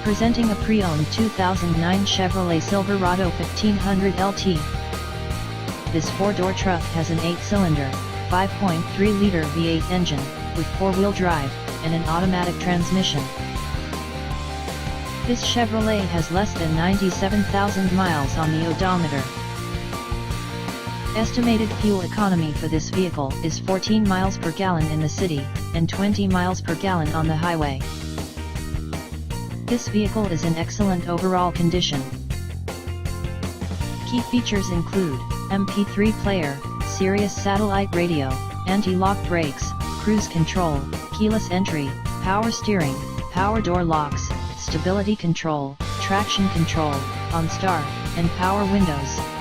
Presenting a pre-owned 2009 Chevrolet Silverado 1500 LT. This four-door truck has an 8-cylinder, 5.3-liter V8 engine, with four-wheel drive, and an automatic transmission. This Chevrolet has less than 97,000 miles on the odometer. Estimated fuel economy for this vehicle is 14 miles per gallon in the city, and 20 miles per gallon on the highway. This vehicle is in excellent overall condition. Key features include MP3 player, Sirius satellite radio, anti-lock brakes, cruise control, keyless entry, power steering, power door locks, stability control, traction control, OnStar, and power windows.